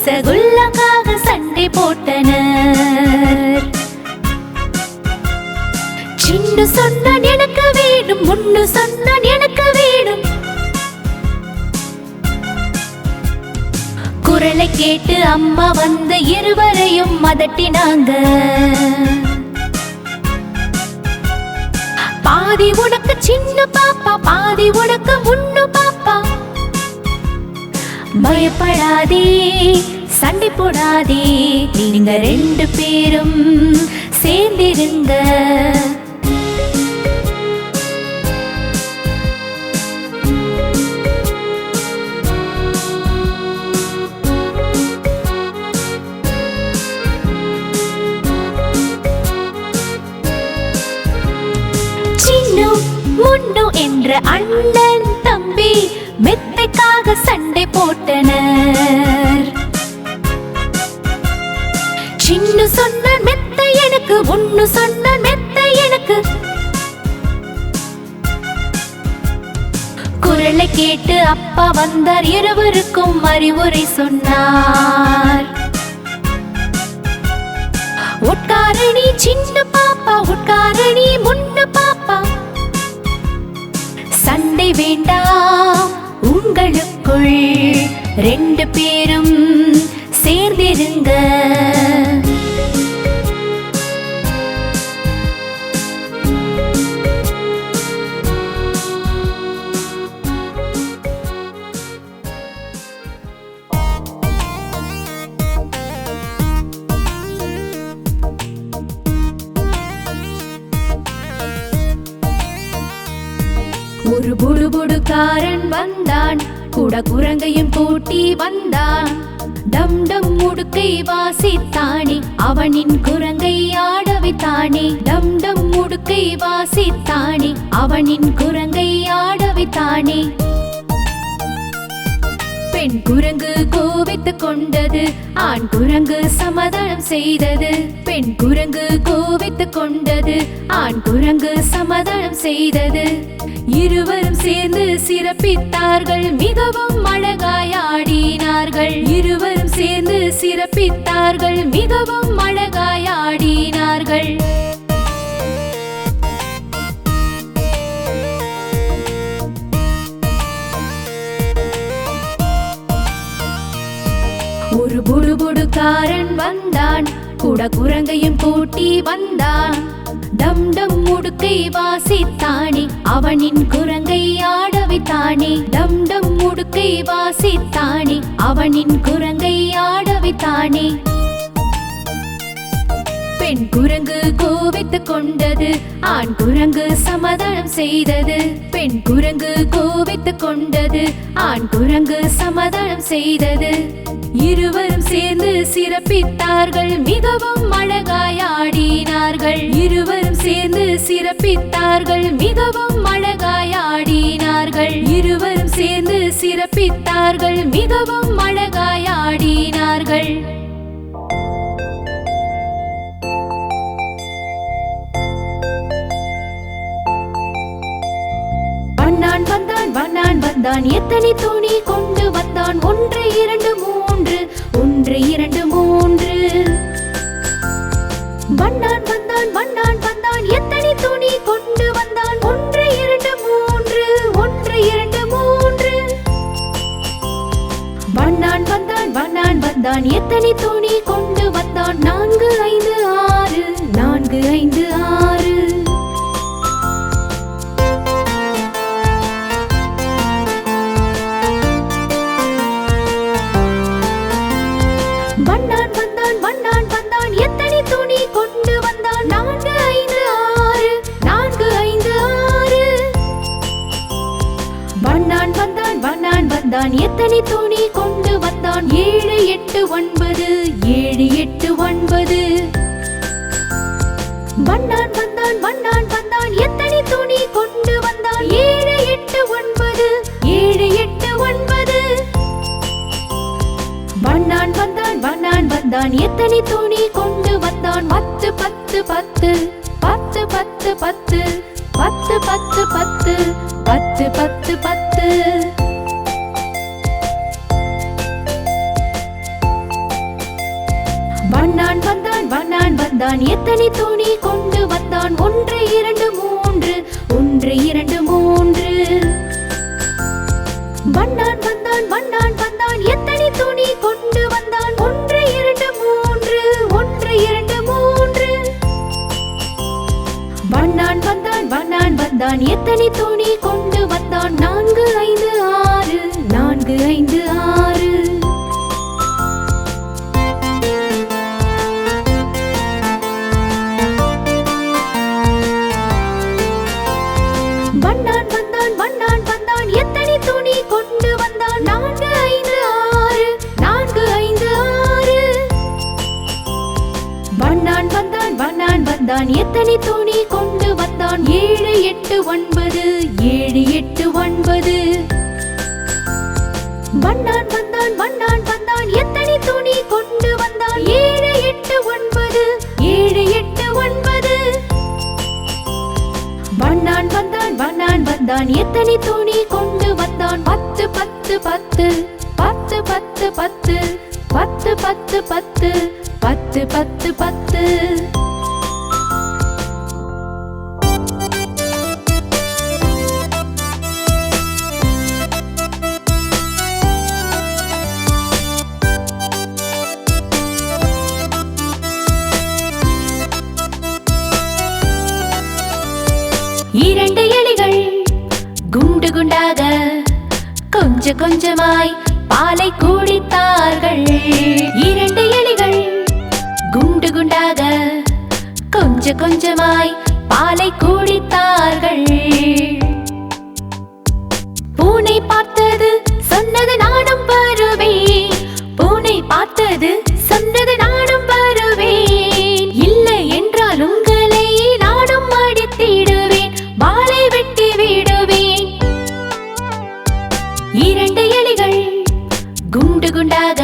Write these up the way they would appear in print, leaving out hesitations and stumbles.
ரசகுல்லாக்காக சண்டை போட்டனர். சின்ன சொன்னான் எனக்கு வேணும், முன்னு சொன்னான் எனக்கு வேணும். குரலை கேட்டு அம்மா வந்து இருவரையும் மதட்டினாங்க. பாதி உனக்கு சின்ன பாப்பா, பாதி உனக்கு முன்னு பாப்பா. பயப்படாதே, சண்டை போடாதே, நீங்க ரெண்டு பேரும் சேர்ந்திருங்க. சின்னு முன்னு என்ற அண்ணன் தம்பி மெத்தைக்காக சண்டை போட்டனர். சின்னு சொன்ன மெத்தை எனக்கு, முன்னு சொன்ன மெத்தை எனக்கு. குரலை கேட்டு அப்பா வந்தார், இருவருக்கும் அறிவுரை சொன்னார். உட்காரணி சின்ன பாப்பா, உட்காரணி முன்னு பாப்பா. சண்டை வேண்டாம் உங்களுக்குள், ரெண்டு பேரும் சேர்ந்திருங்க. ஒரு புடுபுடுக்காரன் வந்தான், கூட குரங்கையும் கூட்டி வந்தான். டம் டம் முடுக்கை வாசித்தானே, அவனின் குரங்கை ஆட வைத்தானே. டம் டம் முடுக்கை வாசித்தானே, அவனின் குரங்கை ஆட வைத்தானே. பெண் குரங்கு கோவித்துக் கொண்டது, ஆண் குரங்கு சமாதானம் செய்தது. பெண் குரங்கு கோவித்துக் கொண்டது, ஆண் குரங்கு சமாதானம் செய்தது. இருவரும் சேர்ந்து சிறப்பித்தார்கள், மிகவும் அழகாய் ஆடினார்கள். இருவரும் சேர்ந்து சிறப்பித்தார்கள், மிகவும் அழகாய் ஆடினார்கள். ஒரு புடுபுடுக்காரன் வந்தான், கூட குரங்கையும் கூட்டி வந்தான். டம் டம் முடுக்கை வாசித்தானே, அவனின் குரங்கை ஆட வைத்தானே. டம் டம் முடுக்கை வாசித்தானே, அவனின் குரங்கை ஆட வைத்தானே. பெண் குரங்கு கோவித்துக் கொண்டது, ஆண் குரங்கு சமாதானம் செய்தது. பெண் குரங்கு கோவித்துக் கொண்டது, ஆண் குரங்கு சமாதானம் செய்தது. இருவரும் சேர்ந்து சிறப்பித்தார்கள், மிகவும் அழகாய் ஆடினார்கள். இருவரும் சேர்ந்து சிறப்பித்தார்கள், மிகவும் அழகாய் ஆடினார்கள். இருவரும் சேர்ந்து சிறப்பித்தார்கள், மிகவும் அழகாய் ஆடினார்கள். வண்ணான் வந்தான், வண்ணான் வந்தான், எத்தனை துணி கொண்டு வந்தான். ஒன்று இரண்டு மூன்று, ஒன்று இரண்டு மூன்று. வண்ணான் வந்தான், வண்ணான் வந்தான், எத்தனை துணி கொண்டு வந்தான். ஒன்று இரண்டு மூன்று, ஒன்று இரண்டு மூன்று. வண்ணான் வந்தான், வண்ணான் வந்தான், எத்தனை துணி கொண்டு வந்தான். நான்கு ஐந்து ஆறு, நான்கு ஐந்து ஆறு. வண்ணான் வந்தான், வண்ணான் வந்தான், எத்தனை துணி கொண்டு வந்தான். நான்கு ஐந்து ஆறு, நான்கு ஐந்து ஆறு. வண்ணான் வந்தான், வண்ணான் வந்தான், எத்தனை துணி கொண்டு வந்தான். ஏழு எட்டு ஒன்பது, ஏழு எட்டு ஒன்பது. வண்ணான் வந்தான், வண்ணான் வந்தான், எத்தனை துணி கொண்டு வந்தான். ஏழு எட்டு ஒன்பது, ஏழு எட்டு ஒன்பது. வண்ணான் வந்தான், வண்ணான் வந்தான், எத்தனை துணி கொண்டு வந்தான். பத்து பத்து பத்து, பத்து பத்து பத்து, பத்து பத்து பத்து, பத்து பத்து பத்து. வண்ணான் வந்தான் வண்ணான் வந்தான் எத்தனை துணி கொண்டு வந்தான் ஒன்று இரண்டு மூன்று ஒன்று இரண்டு மூன்று வண்ணான் வந்தான் வண்ணான் வந்தான் எத்தனை துணி கொண்டு வந்தான் ஒன்று இரண்டு மூன்று ஒன்று இரண்டு மூன்று வண்ணான் வந்தான் வண்ணான் வந்தான் எத்தனை துணி கொண்டு வந்தான் நான்கு ஐந்து ஆறு நான்கு ஐந்து ஆறு வண்ணான் வந்தான் வண்ணான் வந்தான் எத்தனை துணி கொண்டு வந்தான் நான்கு ஐந்து ஆறு நான்கு ஐந்து ஆறு வண்ணான் வந்தான் வண்ணான் வந்தான் எத்தனை துணி கொண்டு வந்தான் ஏழு எட்டு ஒன்பது ஏழு எட்டு ஒன்பது வண்ணான் வந்தான் வண்ணான் வந்தான் எத்தனை துணி கொண்டு வந்தான் ஏழு எட்டு ஒன்பது ஏழு எட்டு ஒன்பது வண்ணான் வந்தான் வண்ணான் வந்தான் எத்தனை துணி கொண்டு வந்தான் பத்து பத்து பத்து பத்து பத்து பத்து பத்து பத்து பத்து பத்து பத்து பத்து இரண்டு எலிகள் குண்டு குண்டாக கொஞ்சம் கொஞ்சமாய் பாலை குடித்தார்கள் இரண்டு எலிகள் குண்டு குண்டாக கொஞ்சம் கொஞ்சமாய் பாலை குடித்தார்கள் பூனை பார்த்தது சொன்னது நானும் வருவேன் பூனை பார்த்தது சொன்னது நானும் வருவேன் இல்லை என்றால் உங்களை நானும் அடித்திடுவேன் வாளை வெட்டி விடுவேன் இரண்டு எலிகள் குண்டு குண்டாக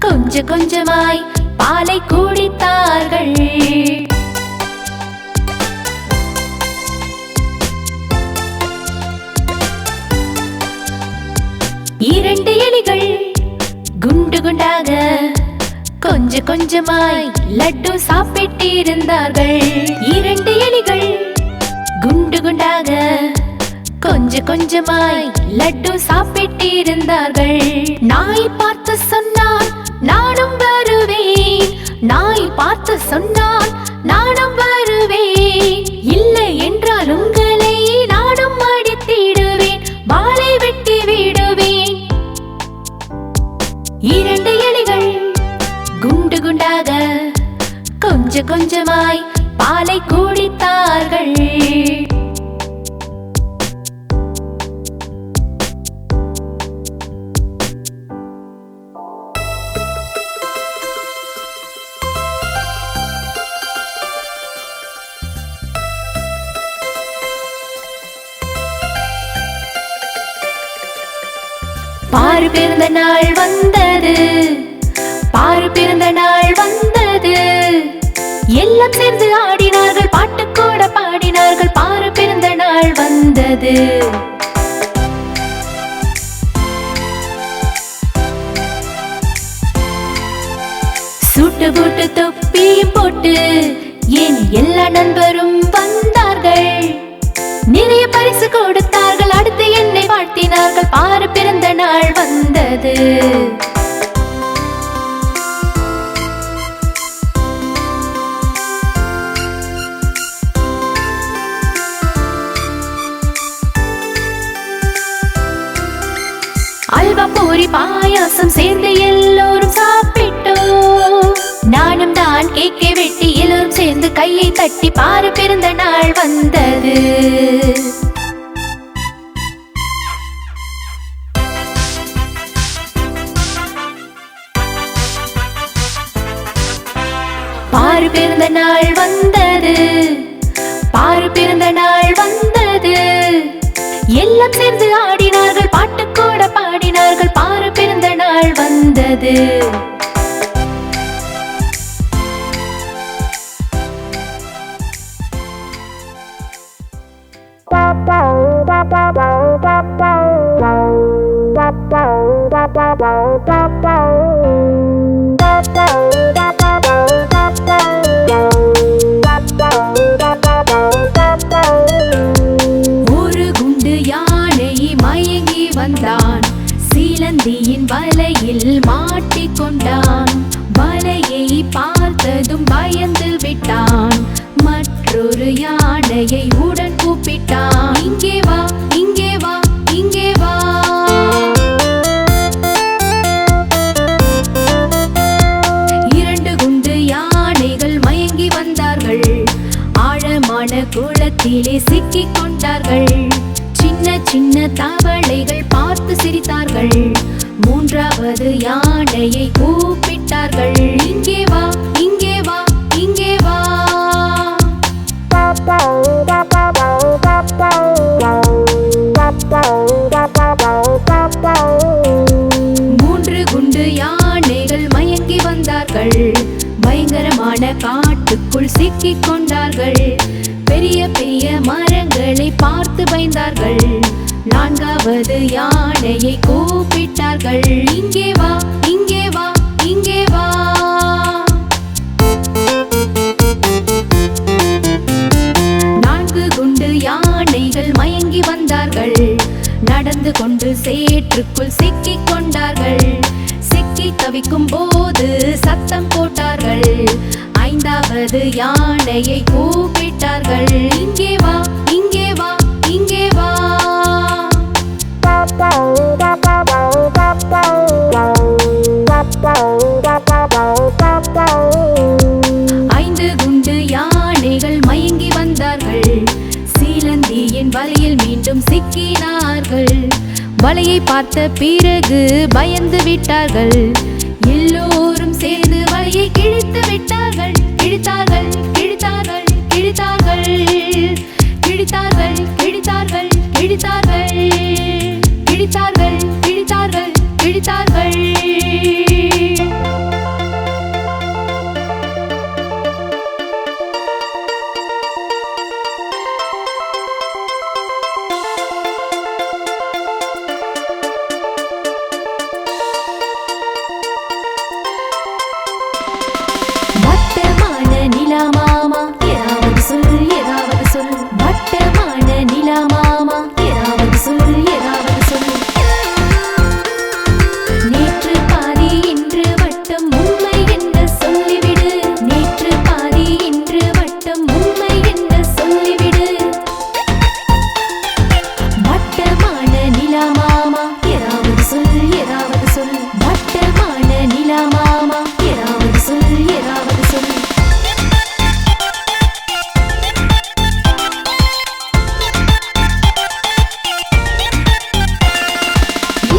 கொஞ்சம் கொஞ்சமாய் பாலை குடித்தார்கள் இரண்டு எலிகள் குண்டு குண்டாக கொஞ்சம் கொஞ்சமாய் லட்டு சாப்பிட்டிருந்தார்கள் இரண்டு எலிகள் குண்டு குண்டாக கொஞ்சம் கொஞ்சமாய் லட்டு சாப்பிட்டிருந்தார்கள் நாய் பார்த்து சொன்னான் நானும் வருவேன் நாய் பார்த்து சொன்னான் நானும் வருவேன் இல்லை என்றால் உங்களை நானும் அடித்திடுவேன் வாளை வெட்டி விடுவேன் இரண்டு எலிகள் குண்டு குண்டாக கொஞ்சம் கொஞ்சமாய் பாலை குடித்தார்கள் பாரு பிறந்த நாள் வந்தது பாரு பிறந்த நாள் வந்தது எல்லாம் சேர்ந்து ஆடினார்கள் பாட்டு கூட பாடினார்கள் பாரு பிறந்த நாள் வந்தது சூட்டு பூட்டு தொப்பியும் போட்டு என் எல்லா நண்பரும் வந்தார்கள் நிறைய பரிசு கொடுத்தார்கள் அடுத்து என்னை வாழ்த்தினார்கள் பாரு பிறந்த நாள் வந்தது அல்வா பூரி பாயாசம் சேர்ந்து எல்லோரும் சாப்பிட்டோம் நானும் தான் கேக்கை வெட்டி எல்லோரும் சேர்ந்து கையை தட்டி பாரு பிறந்த நாள் வந்தது பாரு பிறந்த நாள் வந்தது பாரு பிறந்த நாள் வந்தது எல்லாம் சேர்ந்து ஆடினார்கள் பாட்டு கூட பாடினார்கள் பாரு பிறந்த நாள் வந்தது Ba ba ba ba ba ba ba ba ba ba ba பயந்து விட்டான். மற்றொரு யானையை உடன் கூப்பிட்டான். இங்கே வா, இங்கே வா, இங்கே வா. இரண்டு குண்டு யானைகள் மயங்கி வந்தார்கள். ஆழமான குளத்திலே சிக்கிக் கொண்டார்கள். சின்ன சின்ன தவளைகள் பார்த்து சிரித்தார்கள். மூன்றாவது யானையை கூப்பிட்டார்கள். இங்கே வா, இங்கே வா, இங்கே வா. மூன்று குண்டு யானைகள் மயங்கி வந்தார்கள். பயங்கரமான காட்டுக்குள் சிக்கிக் கொண்டார்கள். பெரிய பெரிய மரங்களை பார்த்து பயந்தார்கள். நான்காவது யானையை கூப்பிட்டார்கள். இங்கே வா, இங்கே வா, இங்கே வா. நான்கு குண்டு யானைகள் மயங்கி வந்தார்கள். நடந்து கொண்டு சேற்றுக்குள் சிக்கிக் கொண்டார்கள். சிக்கி தவிக்கும் போது சத்தம் போட்டார்கள். ஐந்தாவது யானையை கூப்பிட்டார்கள். இங்கே வா, இங்கே வா, இங்கே வா. ஐந்து குண்டு யானைகள் மயங்கி வந்தார்கள். சீலந்தியின் வலையில் மீண்டும் சிக்கினார்கள். வலையை பார்த்த பிறகு பயந்து விட்டார்கள். எல்லோரும் சேர்ந்து வலையை கிழித்து விட்டார்கள். கிழித்தார்கள், கிழித்தார்கள், கிழித்தார்கள், கிழித்தார்கள், கிழித்தார்கள், கிழித்தார்கள், கிழித்தார்கள், கிழித்தார்கள், கிழித்தார்கள். வட்டமான நிலா மாமா ஏதாவது சொல், ஏதாவது சொல். வட்டமான நிலா மாமா ஏதாவது சொல், ஏதாவது சொல். நேற்று பாதி இன்று வட்டம் உண்மை என்ன சொல்லிவிடு. நேற்று பாதி இன்று வட்டம் உண்மை என்ன சொல்லிவிடு. வட்டமான நிலா மாமா ஏதாவது சொல், ஏதாவது சொல். வட்டமான நிலா மாமா ஏதாவது சொல், ஏதாவது சொல்.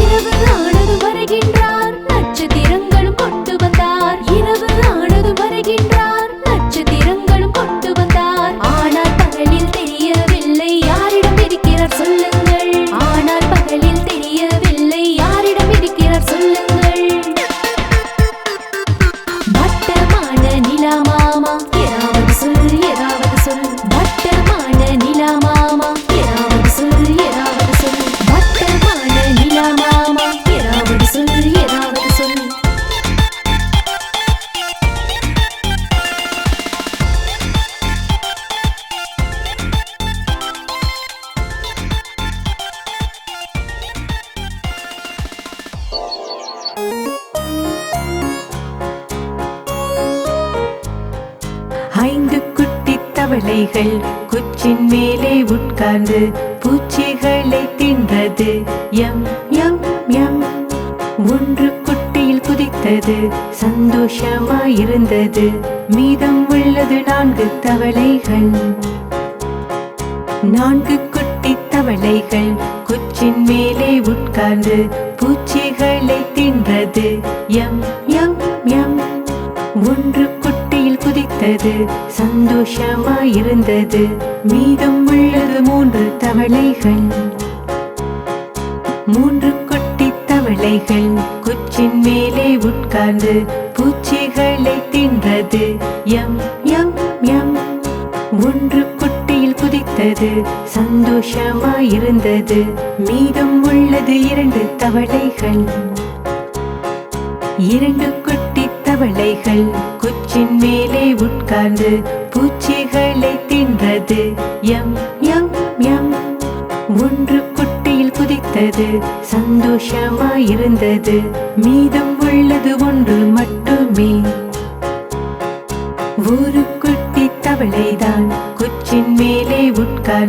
இரவு ஆனது வருகின்றார், நட்சத்திரங்களும் கொண்டு வந்தார். இரவு ஆனது வருகின்றார், நட்சத்திரங்களும் கொண்டு வந்தார். ஆனால் பகலில் தெரியவில்லை யாரிடம் இருக்கிறார் சொல்லுங்கள். ஆனால் பகலில் தெரியவில்லை யாரிடம் இருக்கிறார் சொல்லுங்கள். வட்டமான நிலா மாமா ஏதாவது சொல், ஏதாவது சொல். வட்டமான நிலா மாமா ஏதாவது சொல், ஏதாவது சொல். வட்டமான நிலா மாமா ஏதாவது சொல், ஏதாவது சொல். ஐந்து குட்டித் தவளைகள் குச்சின் மேலே உட்கார்ந்து பூச்சிகளை தின்றது. M M M. ஒன்று குட்டையில் குதித்தது. சந்தோஷமாயிருந்தது. மீதம் உள்ளது 4 தவளைகள். 4 குட்டித் தவளைகள் குச்சின் மேலே உட்கார்ந்து பூச்சிகளை தின்றது. M M M. ஒன்று குட்டையில் குதித்தது. சந்தோஷமாயிருந்தது. மீதம் உள்ளது 3 தவளைகள். 3 குட்டித் தவளைகள் குச்சின் மேலே உட்கார்ந்து பூச்சிகளை தின்றது. M M M. ஒன்று குட்டையில் குதித்தது. சந்தோஷமாயிருந்தது. மீதம் உள்ளது 2 தவளைகள். 2 குட்டித் தவளைகள் குச்சின் மேலே உட்கார்ந்து பூச்சிகளை தின்றது. M M M. ஒன்று குட்டையில் குதித்தது. சந்தோஷமாயிருந்தது. மீதம் உள்ளது 1 மட்டுமே.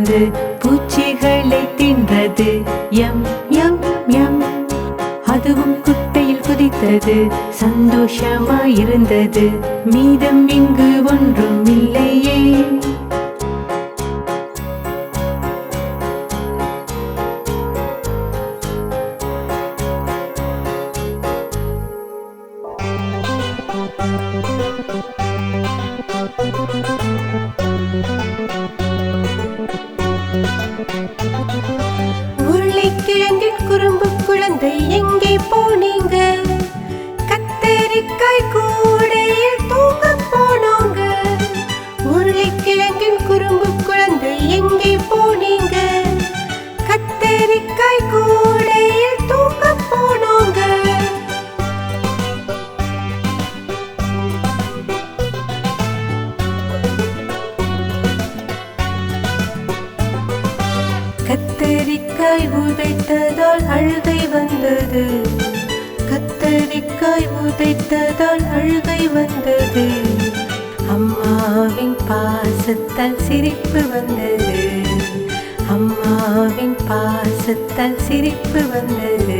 வந்தது, பூச்சிகளை தின்றது. M M M. அதுவும் குட்டையில் குதித்தது, சந்தோஷமாயிருந்தது. மீதம் இங்கு ஒன்றும் இல்லையே. உருளைக்கிழங்கின் குறும்பு குழந்தை எங்கே போனீங்க? கத்தரிக்காய் கூடையில் தூங்க போனோங்க. உருளைக்கிழங்கின் குறும்பு குழந்தை எங்கே போனீங்க? கத்தரிக்காய் கூடையில் தூங்க போனோங்க. கத்தரிக்காய் உதைத்ததால் அழுகை வந்தது. கத்தரிக்காய் உதைத்ததால் அழுகை வந்தது. அம்மாவின் பாசத்தால் சிரிப்பு வந்தது. அம்மாவின் பாசத்தால் சிரிப்பு வந்தது.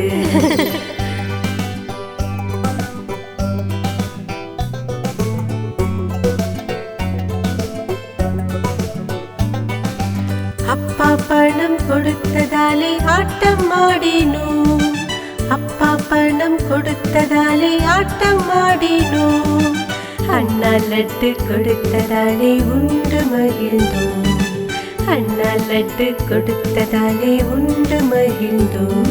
அப்பா பணம் கொடுத்ததாலே ஆட்டம் ஆடினோம். அப்பா பணம் கொடுத்ததாலே ஆட்டம் ஆடினோம். அண்ணா லட்டு கொடுத்ததாலே உண்டு மகிழ்ந்தோம். அண்ணா லட்டு கொடுத்ததாலே உண்டு மகிழ்ந்தோம்.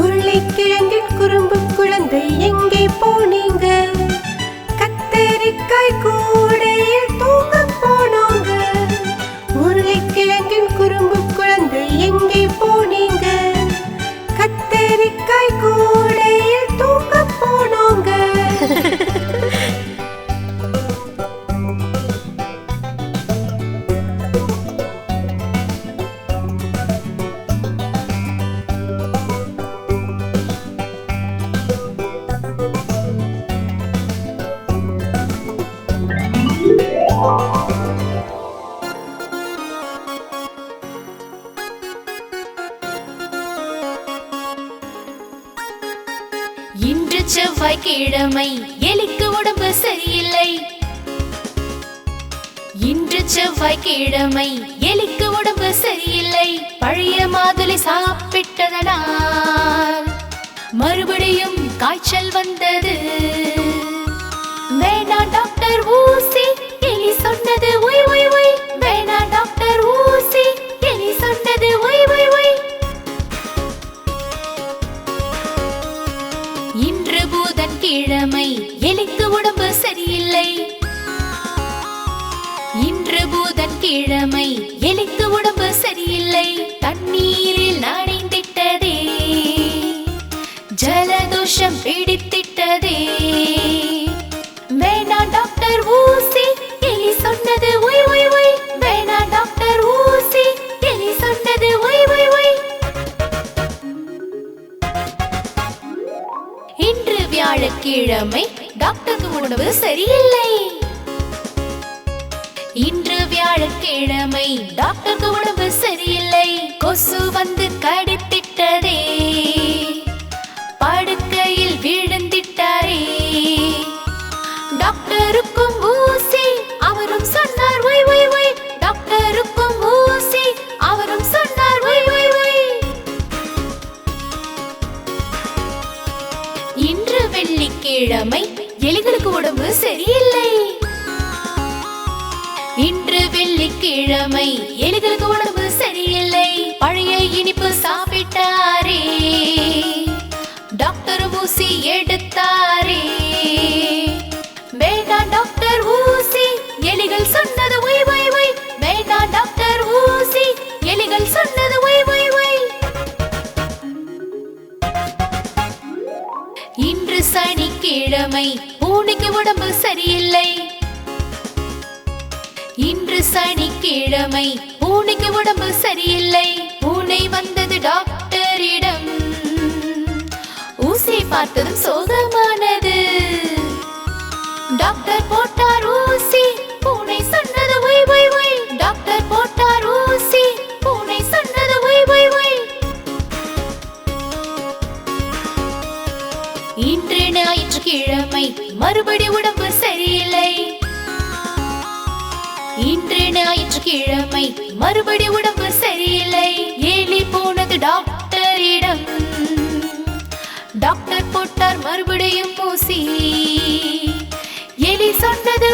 உருளைக்கிழங்கின் குறும்பு குழந்தை எங்கே போனீங்க? கத்தரிக்காய் கூடையில் தூங்க போனோங்க. உருளைக்கிழங்கின் குறும்பு குழந்தை எங்கே போனீங்க? கத்தரிக்காய் கூடையில் தூங்க போனோங்க. இன்று செவ்வாய்க்கிழமை, எலிக்கு உடம்பு சரியில்லை. இன்று செவ்வாய்க்கிழமை, எலிக்கு உடம்பு சரியில்லை. பழைய மாதுளை சாப்பிட்டதனால் மறுபடியும் காய்ச்சல் வந்தது. வேணா டாக்டர் ஊசி, எலி சொன்னது ஒய் ஒய் ஒய். வேணா டாக்டர் ஊசி, எலி சொன்னது ஒய் ஒய் ஒய். இன்று புதன்கிழமை, எலிக்கு உடம்பு சரியில்லை. இன்று புதன்கிழமை, எலிக்கு உடம்பு சரியில்லை. தண்ணீரில் நனைந்திட்டதே, ஜலதோஷம் பிடித்திட்டதே. வேணா டாக்டர் ஊசி, எலி சொன்னது ஒய் ஒய் ஒய். வேணா டாக்டர் ஊசி, எலி சொன்னது ஒய் ஒய் ஒய். இன்று வியாழக்கிழமை, டாக்டருக்கு உடம்பு சரியில்லை. இன்று வியாழக்கிழமை, டாக்டருக்கு உடம்பு சரியில்லை. கொசு வந்து கடித்திட்டதே, படுக்கையில் விழுந்திட்டாரே. டாக்டருக்கும் ஊசி, அவரும் சொன்னார் ஒய் ஒய் ஒய். டாக்டருக்கும் ஊசி, அவரும் சொன்னார் ஒய் ஒய் ஒய். இன்று வெள்ளிக்கிழமை, எலிகளுக்கு உடம்பு சரியில்லை. இன்று வெள்ளிக்கிழமை, எலிகளுக்கு உடம்பு சரியில்லை. பழைய இனிப்பு சாப்பிட்டாரே, டாக்டர் ஊசி எடுத்தாரே. வேணா டாக்டர் ஊசி, எலிகள் சொன்னது ஒய் ஒய் ஒய். வேணா டாக்டர் ஊசி, எலிகள் சொன்னது ஒய் ஒய் ஒய். இன்று சனிக்கிழமை, பூனைக்கு உடம்பு சரியில்லை. இன்று சனிக்கிழமை, பூனைக்கு உடம்பு சரியில்லை. பூனை வந்தது டாக்டரிடம், ஊசி பார்த்ததும் சோகமானது. டாக்டர் போட்டார் ஊசி, பூனை சொன்னது ஒய் ஒய் ஒய். டாக்டர் போட்டார் ஊசி, பூனை சொன்னது ஒய் ஒய் ஒய். இன்று ஞாயிற்றுக்கிழமை, மறுபடி உடம்பு சரியில்லை. இன்று ஞாயிற்றுக்கிழமை, மறுபடி உடம்பு சரியில்லை. எலி போனது டாக்டரிடம். டாக்டர் போட்டார் மறுபடியும் ஊசி. எலி சொன்னது